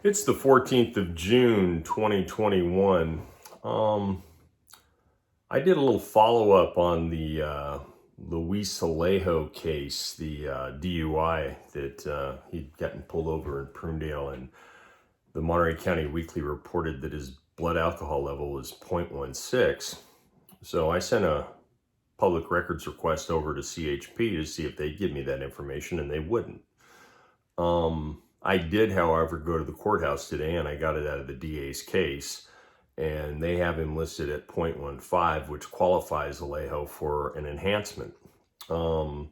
It's the 14th of June, 2021. I did a little follow-up on the Luis Alejo case, the DUI that he'd gotten pulled over in Prunedale, and the Monterey County Weekly reported that his blood alcohol level was 0.16. So I sent a public records request over to CHP to see if they'd give me that information, and they wouldn't. I did, however, go to the courthouse today, and I got it out of the DA's case, and they have him listed at 0.15, which qualifies Alejo for an enhancement. But,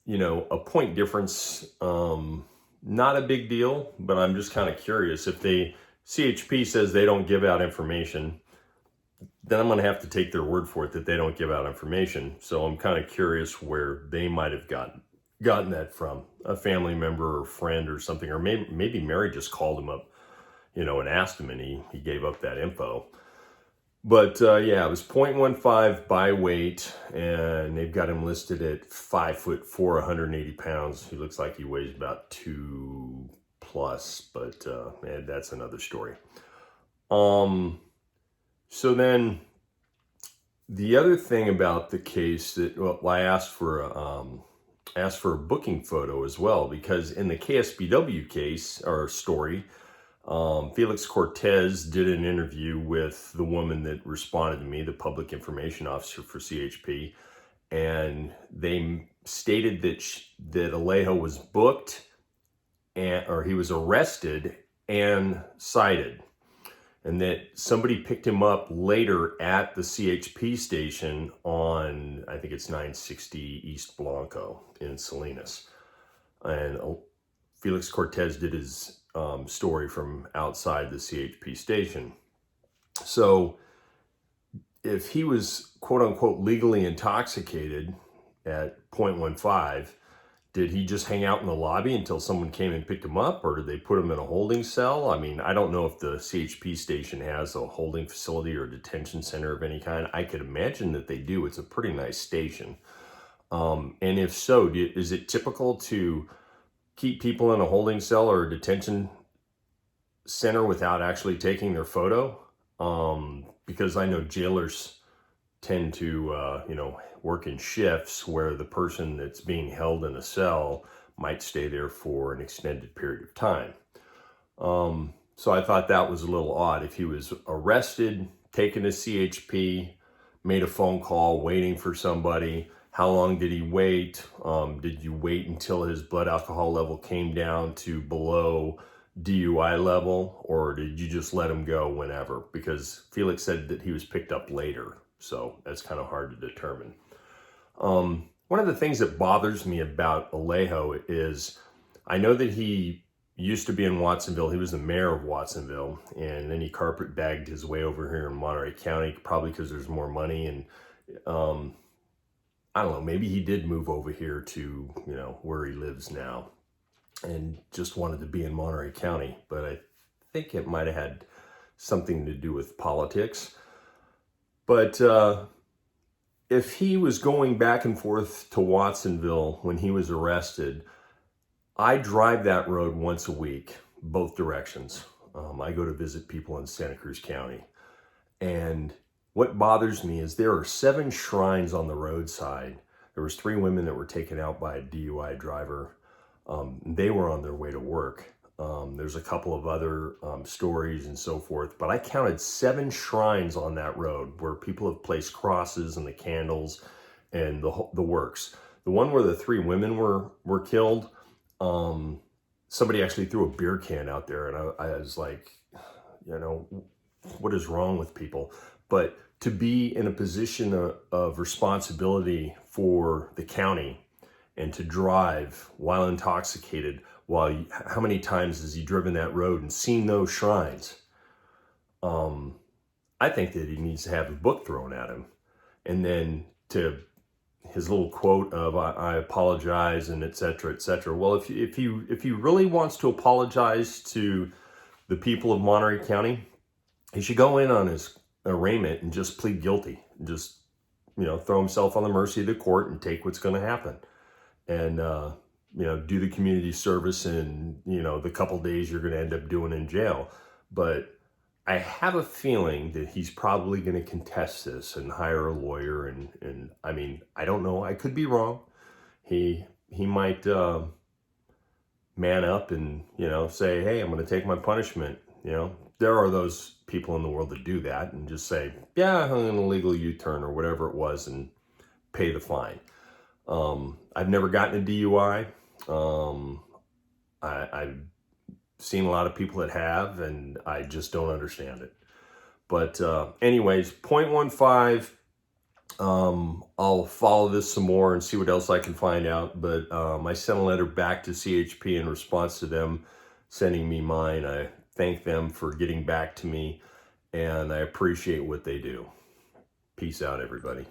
a point difference, not a big deal, but I'm just kind of curious. If CHP says they don't give out information, then I'm going to have to take their word for it that they don't give out information. So I'm kind of curious where they might have gotten that from, a family member or friend or something, or maybe Mary just called him up, and asked him, and he gave up that info. But yeah, it was 0.15 by weight, and they've got him listed at 5'4", 180 pounds. He looks like he weighs about 2 plus, but that's another story. So then the other thing about the case that, I asked for a booking photo as well, because in the KSBW case or story, Felix Cortez did an interview with the woman that responded to me, the public information officer for CHP, and they stated that Alejo was booked or he was arrested and cited, and that somebody picked him up later at the CHP station on, I think it's 960 East Blanco in Salinas. And Felix Cortez did his story from outside the CHP station. So if he was, quote unquote, legally intoxicated at 0.15, did he just hang out in the lobby until someone came and picked him up, or did they put him in a holding cell? I mean, I don't know if the CHP station has a holding facility or detention center of any kind. I could imagine that they do. It's a pretty nice station. And if so, is it typical to keep people in a holding cell or a detention center without actually taking their photo? Because I know jailers tend to, work in shifts where the person that's being held in a cell might stay there for an extended period of time. So I thought that was a little odd. If he was arrested, taken to CHP, made a phone call, waiting for somebody, how long did he wait? Did you wait until his blood alcohol level came down to below DUI level, or did you just let him go whenever? Because Felix said that he was picked up later, so that's kind of hard to determine. One of the things that bothers me about Alejo is I know that he used to be in Watsonville. He was the mayor of Watsonville, and then he carpetbagged his way over here in Monterey County, probably because there's more money. And I don't know, maybe he did move over here to, where he lives now and just wanted to be in Monterey County. But I think it might have had something to do with politics. But if he was going back and forth to Watsonville when he was arrested, I drive that road once a week, both directions. I go to visit people in Santa Cruz County. And what bothers me is there are 7 shrines on the roadside. There was 3 women that were taken out by a DUI driver. They were on their way to work. There's a couple of other stories and so forth, but I counted 7 shrines on that road where people have placed crosses and the candles and the works. The one where the 3 women were killed, somebody actually threw a beer can out there, and I was like, what is wrong with people? But to be in a position of responsibility for the county and to drive while intoxicated, how many times has he driven that road and seen those shrines? I think that he needs to have a book thrown at him. And then to his little quote of I apologize and et cetera, et cetera. Well, if he really wants to apologize to the people of Monterey County, he should go in on his arraignment and just plead guilty. Just, throw himself on the mercy of the court and take what's going to happen. And do the community service in, the couple days you're going to end up doing in jail. But I have a feeling that he's probably going to contest this and hire a lawyer. And I mean, I don't know. I could be wrong. He might man up and, say, hey, I'm going to take my punishment. There are those people in the world that do that and just say, yeah, I hung an illegal U-turn or whatever it was and pay the fine. I've never gotten a DUI. I've seen a lot of people that have, and I just don't understand it. But anyways, 0.15, I'll follow this some more and see what else I can find out. But I sent a letter back to CHP in response to them sending me mine. I thank them for getting back to me, and I appreciate what they do. Peace out, everybody.